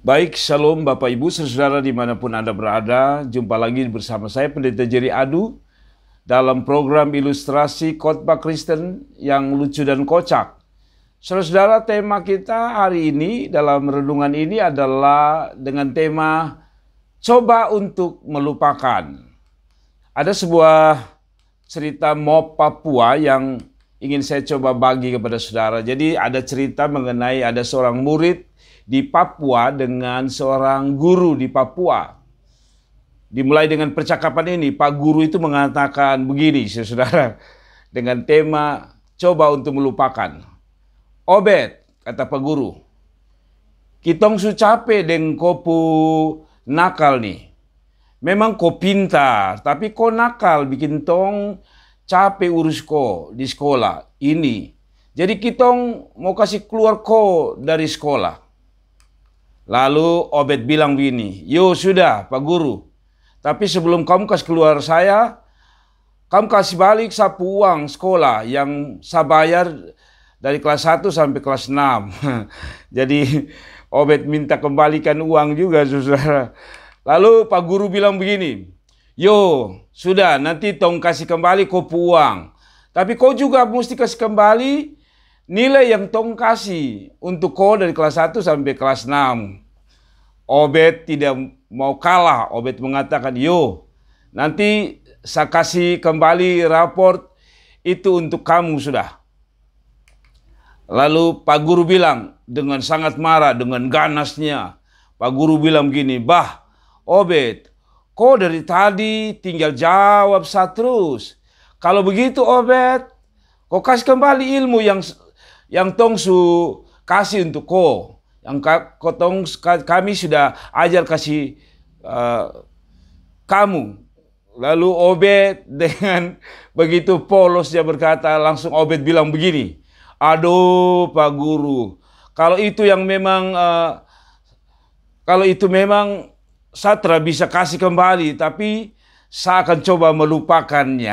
Baik, shalom Bapak Ibu, saudara dimanapun Anda berada. Jumpa lagi bersama saya Pendeta Jerry Adu dalam program ilustrasi khotbah Kristen yang lucu dan kocak. Saudara, tema kita hari ini dalam renungan ini adalah dengan tema coba untuk melupakan. Ada sebuah cerita Mop Papua yang ingin saya coba bagi kepada saudara. Jadi ada cerita mengenai ada seorang murid di Papua dengan seorang guru di Papua. Dimulai dengan percakapan ini, Pak Guru itu mengatakan begini, saudara, dengan tema coba untuk melupakan. Obed, kata Pak Guru, kitong su capek dengan kopu nakal nih. Memang kau pintar, tapi kau nakal bikin tong capek urus kau di sekolah ini. Jadi kitong mau kasih keluar kau dari sekolah. Lalu Obed bilang begini, yo sudah Pak Guru, tapi sebelum kamu kasih keluar saya, kamu kasih balik sapu uang sekolah yang saya bayar dari kelas 1 sampai kelas 6. Jadi Obed minta kembalikan uang juga, saudara. Lalu Pak Guru bilang begini, yo sudah nanti tong kasih kembali kopu uang, tapi kau juga mesti kasih kembali nilai yang tong kasih untuk kau dari kelas 1 sampai kelas 6. Obed tidak mau kalah. Obed mengatakan, yo nanti saya kasih kembali raport itu untuk kamu sudah. Lalu Pak Guru bilang dengan sangat marah, dengan ganasnya. Pak Guru bilang gini, bah Obed, kau dari tadi tinggal jawab saya terus. Kalau begitu Obed, kau kasih kembali ilmu yang tong su kasih untuk kau. Yang kami sudah ajar kasih kamu. Lalu Obed dengan begitu polos dia berkata, langsung Obed bilang begini, aduh Pak Guru, kalau itu memang saya tidak bisa kasih kembali, tapi saya akan coba melupakannya.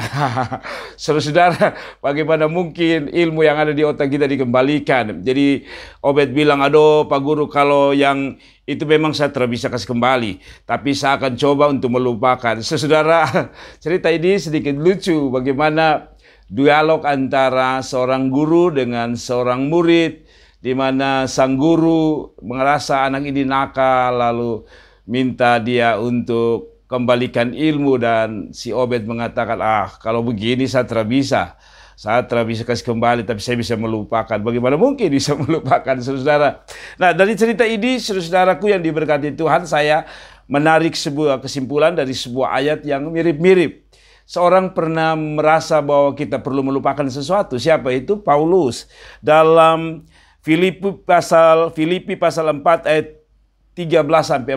Saudara, bagaimana mungkin ilmu yang ada di otak kita dikembalikan? Jadi Obed bilang, aduh Pak Guru, kalau yang itu memang saya tidak bisa kasih kembali, tapi saya akan coba untuk melupakan. Saudara, cerita ini sedikit lucu, bagaimana dialog antara seorang guru dengan seorang murid, di mana sang guru merasa anak ini nakal, lalu minta dia untuk kembalikan ilmu, dan si Obed mengatakan, kalau begini saya tidak bisa kasih kembali, tapi saya bisa melupakan. Bagaimana mungkin bisa melupakan, saudara? Nah, dari cerita ini, saudaraku yang diberkati Tuhan, saya menarik sebuah kesimpulan dari sebuah ayat yang mirip-mirip. Seorang pernah merasa bahwa kita perlu melupakan sesuatu. Siapa itu? Paulus. Dalam Filipi pasal 4 ayat 13-14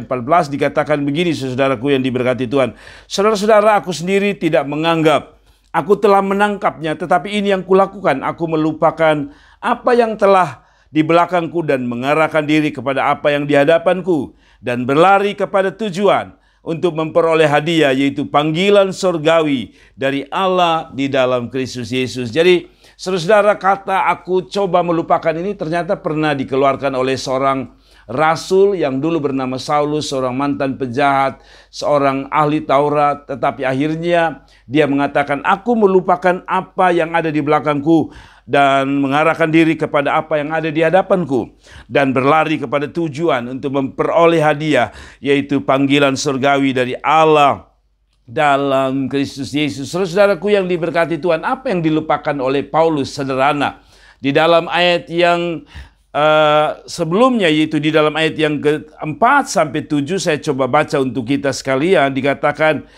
dikatakan begini, saudaraku yang diberkati Tuhan. Saudara-saudara, aku sendiri tidak menganggap aku telah menangkapnya, tetapi ini yang kulakukan, aku melupakan apa yang telah di belakangku dan mengarahkan diri kepada apa yang di hadapanku, dan berlari kepada tujuan untuk memperoleh hadiah, yaitu panggilan surgawi dari Allah di dalam Kristus Yesus. Jadi saudara, kata aku coba melupakan ini ternyata pernah dikeluarkan oleh seorang rasul yang dulu bernama Saulus, seorang mantan penjahat, seorang ahli Taurat, tetapi akhirnya dia mengatakan, aku melupakan apa yang ada di belakangku dan mengarahkan diri kepada apa yang ada di hadapanku, dan berlari kepada tujuan untuk memperoleh hadiah, yaitu panggilan surgawi dari Allah dalam Kristus Yesus. Saudaraku yang diberkati Tuhan, apa yang dilupakan oleh Paulus? Sederhana, di dalam ayat yang sebelumnya, yaitu di dalam ayat yang ke-4 sampai 7, saya coba baca untuk kita sekalian. Dikatakan,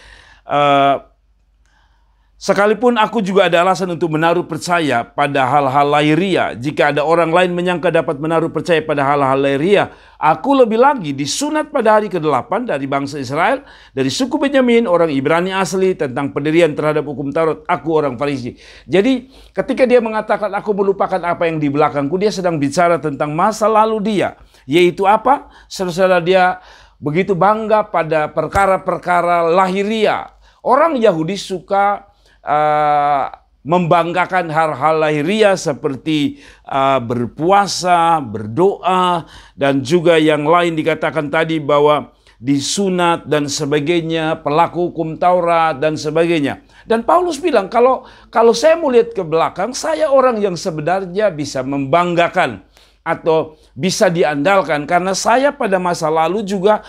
sekalipun aku juga ada alasan untuk menaruh percaya pada hal-hal lahiriah. Jika ada orang lain menyangka dapat menaruh percaya pada hal-hal lahiriah, aku lebih lagi disunat pada hari ke-8 dari bangsa Israel, dari suku Benyamin, orang Ibrani asli, tentang pendirian terhadap hukum Taurat, aku orang Farisi. Jadi ketika dia mengatakan aku melupakan apa yang di belakangku, dia sedang bicara tentang masa lalu dia, yaitu apa? Saudara, dia begitu bangga pada perkara-perkara lahiriah. Orang Yahudi suka membanggakan hal-hal lahiriah seperti berpuasa, berdoa, dan juga yang lain dikatakan tadi bahwa disunat dan sebagainya, pelaku hukum Taurat dan sebagainya. Dan Paulus bilang, kalau saya mau lihat ke belakang, saya orang yang sebenarnya bisa membanggakan atau bisa diandalkan, karena saya pada masa lalu juga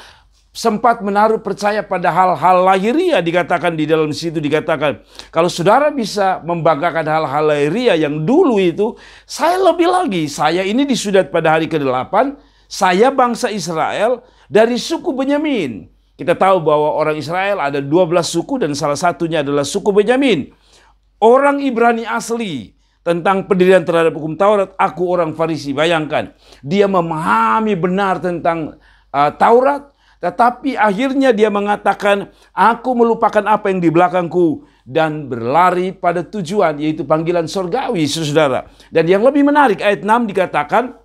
sempat menaruh percaya pada hal-hal lahiriah. Dikatakan di dalam situ, dikatakan kalau saudara bisa membanggakan hal-hal lahiriah yang dulu itu, saya lebih lagi, saya ini disudat pada hari ke-8, saya bangsa Israel dari suku Benyamin. Kita tahu bahwa orang Israel ada 12 suku dan salah satunya adalah suku Benyamin. Orang Ibrani asli. Tentang pendirian terhadap hukum Taurat, aku orang Farisi. Bayangkan, dia memahami benar tentang Taurat, tetapi akhirnya dia mengatakan, aku melupakan apa yang di belakangku dan berlari pada tujuan, yaitu panggilan surgawi, saudara. Dan yang lebih menarik, ayat 6 dikatakan,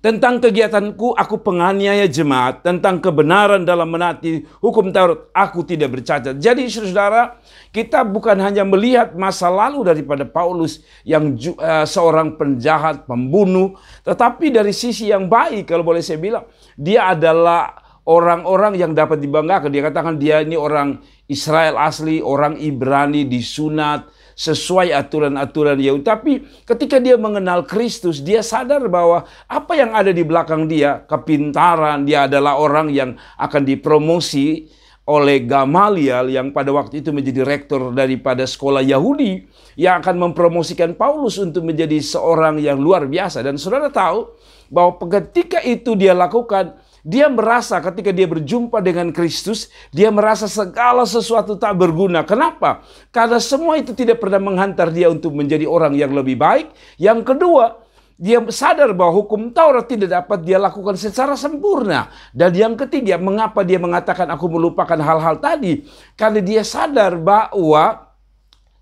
tentang kegiatanku, aku penganiaya jemaat. Tentang kebenaran dalam menaati hukum Taurat, aku tidak bercacat. Jadi saudara, kita bukan hanya melihat masa lalu daripada Paulus yang seorang penjahat, pembunuh. Tetapi dari sisi yang baik, kalau boleh saya bilang, dia adalah orang-orang yang dapat dibanggakan. Dia katakan dia ini orang Israel asli, orang Ibrani, disunat sesuai aturan-aturan Yahudi. Tapi ketika dia mengenal Kristus, dia sadar bahwa apa yang ada di belakang dia, kepintaran, dia adalah orang yang akan dipromosi oleh Gamaliel yang pada waktu itu menjadi rektor daripada sekolah Yahudi, yang akan mempromosikan Paulus untuk menjadi seorang yang luar biasa. Dan saudara tahu bahwa ketika itu dia lakukan, dia merasa ketika dia berjumpa dengan Kristus, dia merasa segala sesuatu tak berguna. Kenapa? Karena semua itu tidak pernah menghantar dia untuk menjadi orang yang lebih baik. Yang kedua, dia sadar bahwa hukum Taurat tidak dapat dia lakukan secara sempurna. Dan yang ketiga, mengapa dia mengatakan aku melupakan hal-hal tadi? Karena dia sadar bahwa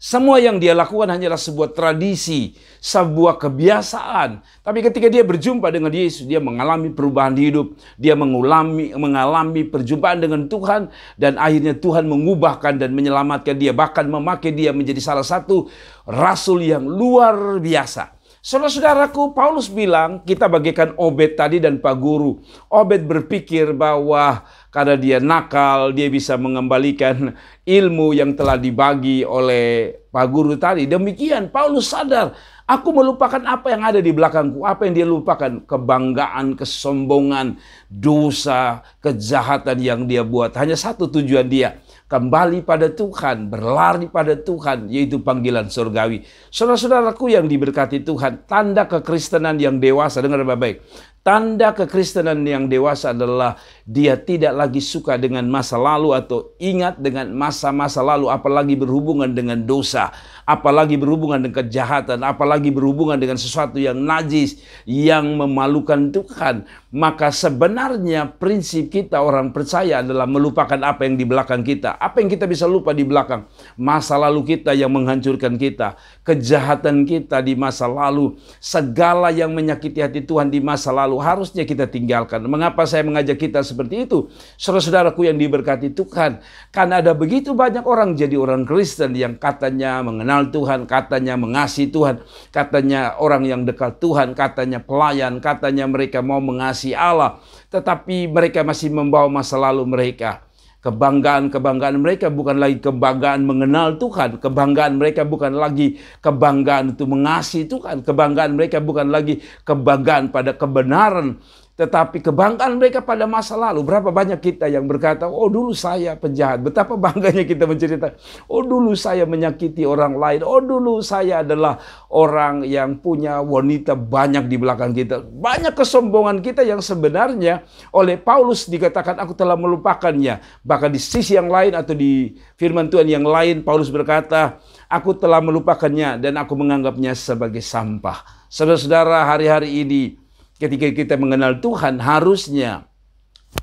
semua yang dia lakukan hanyalah sebuah tradisi, sebuah kebiasaan. Tapi ketika dia berjumpa dengan Yesus, dia mengalami perubahan hidup. Dia mengalami perjumpaan dengan Tuhan. Dan akhirnya Tuhan mengubahkan dan menyelamatkan dia. Bahkan memakai dia menjadi salah satu rasul yang luar biasa. Saudara-saudaraku, Paulus bilang, kita bagaikan Obed tadi dan Pak Guru. Obed berpikir bahwa karena dia nakal, dia bisa mengembalikan ilmu yang telah dibagi oleh Pak Guru tadi. Demikian, Paulus sadar, aku melupakan apa yang ada di belakangku. Apa yang dia lupakan? Kebanggaan, kesombongan, dosa, kejahatan yang dia buat. Hanya satu tujuan dia, kembali pada Tuhan, berlari pada Tuhan, yaitu panggilan surgawi. Saudara-saudaraku yang diberkati Tuhan, tanda kekristenan yang dewasa, dengar baik-baik. Tanda kekristenan yang dewasa adalah dia tidak lagi suka dengan masa lalu atau ingat dengan masa-masa lalu, apalagi berhubungan dengan dosa, apalagi berhubungan dengan kejahatan, apalagi berhubungan dengan sesuatu yang najis, yang memalukan Tuhan. Maka sebenarnya prinsip kita orang percaya adalah melupakan apa yang di belakang kita. Apa yang kita bisa lupa di belakang? Masa lalu kita yang menghancurkan kita, kejahatan kita di masa lalu, segala yang menyakiti hati Tuhan di masa lalu harusnya kita tinggalkan. Mengapa saya mengajak kita seperti itu? Saudara-saudaraku yang diberkati Tuhan, karena ada begitu banyak orang jadi orang Kristen yang katanya mengenal Tuhan, katanya mengasihi Tuhan, katanya orang yang dekat Tuhan, katanya pelayan, katanya mereka mau mengasihi Allah, tetapi mereka masih membawa masa lalu mereka. Kebanggaan mereka bukan lagi kebanggaan mengenal Tuhan. Kebanggaan mereka bukan lagi kebanggaan untuk mengasihi Tuhan. Kebanggaan mereka bukan lagi kebanggaan pada kebenaran. Tetapi kebanggaan mereka pada masa lalu. Berapa banyak kita yang berkata, oh dulu saya penjahat. Betapa bangganya kita menceritakan, oh dulu saya menyakiti orang lain. Oh dulu saya adalah orang yang punya wanita banyak di belakang kita. Banyak kesombongan kita yang sebenarnya oleh Paulus dikatakan aku telah melupakannya. Bahkan di sisi yang lain atau di firman Tuhan yang lain, Paulus berkata, aku telah melupakannya dan aku menganggapnya sebagai sampah. Saudara-saudara, hari-hari ini ketika kita mengenal Tuhan, harusnya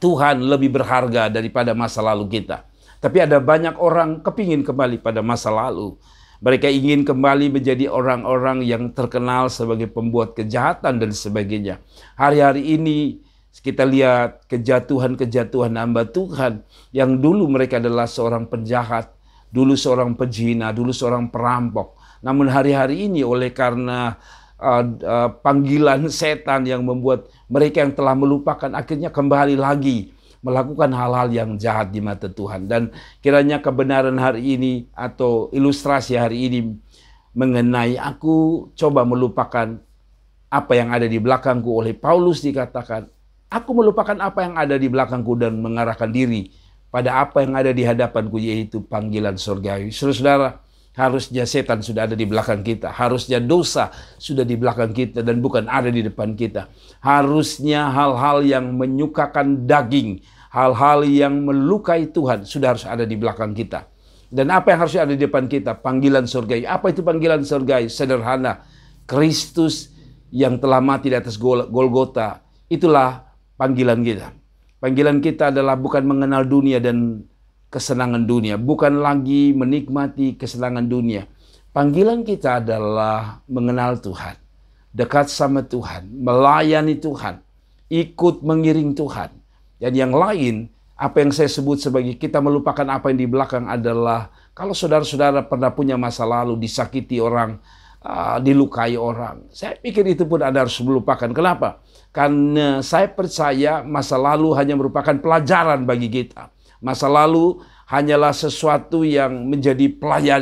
Tuhan lebih berharga daripada masa lalu kita. Tapi ada banyak orang kepingin kembali pada masa lalu. Mereka ingin kembali menjadi orang-orang yang terkenal sebagai pembuat kejahatan dan sebagainya. Hari-hari ini kita lihat kejatuhan-kejatuhan hamba Tuhan yang dulu mereka adalah seorang penjahat, dulu seorang pezina, dulu seorang perampok. Namun hari-hari ini oleh karena panggilan setan yang membuat mereka yang telah melupakan akhirnya kembali lagi melakukan hal-hal yang jahat di mata Tuhan. Dan kiranya kebenaran hari ini atau ilustrasi hari ini mengenai aku coba melupakan apa yang ada di belakangku. Oleh Paulus dikatakan, aku melupakan apa yang ada di belakangku dan mengarahkan diri pada apa yang ada di hadapanku, yaitu panggilan surgawi. Saudara-saudara, harusnya setan sudah ada di belakang kita. Harusnya dosa sudah di belakang kita dan bukan ada di depan kita. Harusnya hal-hal yang menyukakan daging, hal-hal yang melukai Tuhan sudah harus ada di belakang kita. Dan apa yang harusnya ada di depan kita? Panggilan surgawi. Apa itu panggilan surgawi? Sederhana. Kristus yang telah mati di atas Golgota, itulah panggilan kita. Panggilan kita adalah bukan mengenal dunia dan kesenangan dunia, bukan lagi menikmati kesenangan dunia. Panggilan kita adalah mengenal Tuhan, dekat sama Tuhan, melayani Tuhan, ikut mengiring Tuhan. Dan yang lain, apa yang saya sebut sebagai kita melupakan apa yang di belakang adalah kalau saudara-saudara pernah punya masa lalu, disakiti orang, dilukai orang, saya pikir itu pun Anda harus melupakan. Kenapa? Karena saya percaya masa lalu hanya merupakan pelajaran bagi kita. Masa lalu hanyalah sesuatu yang menjadi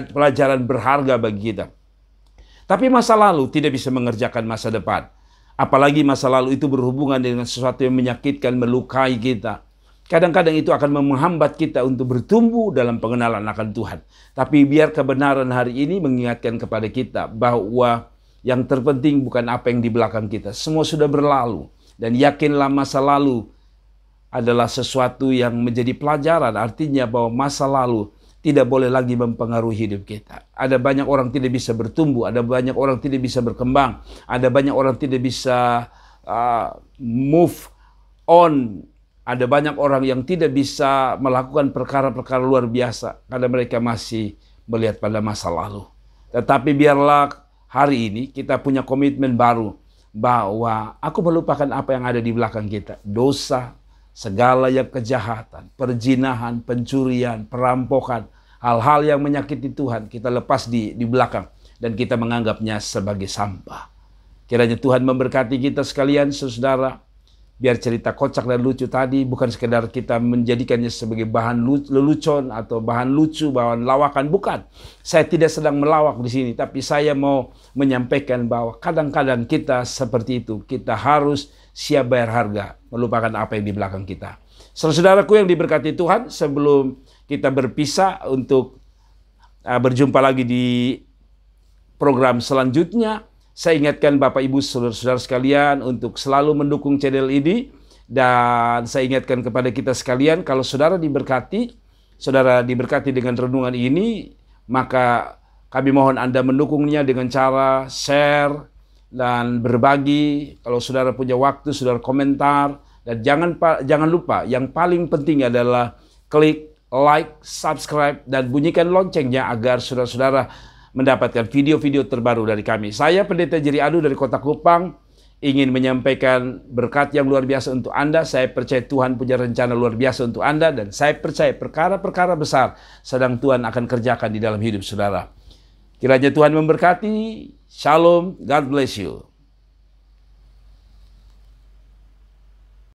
pelajaran berharga bagi kita. Tapi masa lalu tidak bisa mengerjakan masa depan. Apalagi masa lalu itu berhubungan dengan sesuatu yang menyakitkan, melukai kita. Kadang-kadang itu akan menghambat kita untuk bertumbuh dalam pengenalan akan Tuhan. Tapi biar kebenaran hari ini mengingatkan kepada kita bahwa yang terpenting bukan apa yang di belakang kita. Semua sudah berlalu. Dan yakinlah masa lalu adalah sesuatu yang menjadi pelajaran. Artinya bahwa masa lalu tidak boleh lagi mempengaruhi hidup kita. Ada banyak orang tidak bisa bertumbuh. Ada banyak orang tidak bisa berkembang. Ada banyak orang tidak bisa move on. Ada banyak orang yang tidak bisa melakukan perkara-perkara luar biasa karena mereka masih melihat pada masa lalu. Tetapi biarlah hari ini kita punya komitmen baru bahwa aku melupakan apa yang ada di belakang kita. Dosa, segala yang kejahatan, perzinahan, pencurian, perampokan, hal-hal yang menyakiti Tuhan kita lepas di belakang dan kita menganggapnya sebagai sampah. Kiranya Tuhan memberkati kita sekalian, saudara. Biar cerita kocak dan lucu tadi bukan sekedar kita menjadikannya sebagai bahan lelucon atau bahan lucu, bahan lawakan. Bukan. Saya tidak sedang melawak di sini, tapi saya mau menyampaikan bahwa kadang-kadang kita seperti itu. Kita harus siap bayar harga, melupakan apa yang di belakang kita. Saudaraku yang diberkati Tuhan, sebelum kita berpisah untuk berjumpa lagi di program selanjutnya, saya ingatkan Bapak Ibu Saudara-saudara sekalian untuk selalu mendukung channel ini. Dan saya ingatkan kepada kita sekalian, kalau saudara diberkati dengan renungan ini, maka kami mohon Anda mendukungnya dengan cara share dan berbagi. Kalau saudara punya waktu, saudara komentar. Dan jangan lupa, yang paling penting adalah klik like, subscribe, dan bunyikan loncengnya agar saudara-saudara mendapatkan video-video terbaru dari kami. Saya Pendeta Jerry Adu dari Kota Kupang ingin menyampaikan berkat yang luar biasa untuk Anda. Saya percaya Tuhan punya rencana luar biasa untuk Anda dan saya percaya perkara-perkara besar sedang Tuhan akan kerjakan di dalam hidup saudara. Kiranya Tuhan memberkati. Shalom. God bless you.